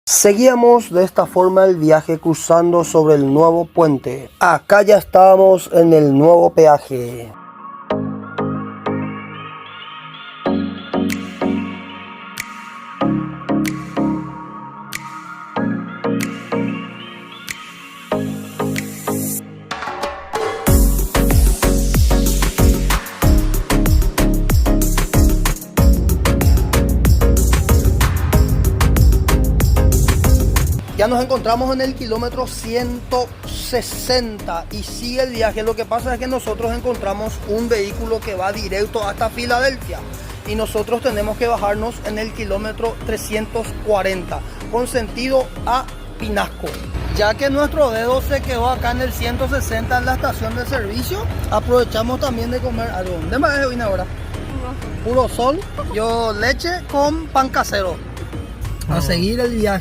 Seguíamos de esta forma el viaje cruzando sobre el nuevo puente. Acá ya estábamos en el nuevo peaje. Ya nos encontramos en el kilómetro 160 y sigue el viaje. Lo que pasa es que nosotros encontramos un vehículo que va directo hasta Filadelfia y nosotros tenemos que bajarnos en el kilómetro 340 con sentido a Pinasco. Ya que nuestro dedo se quedó acá en el 160 en la estación de servicio, aprovechamos también de comer algo. ¿De más es hoy ahora? Puro sol, yo leche con pan casero. A seguir el viaje.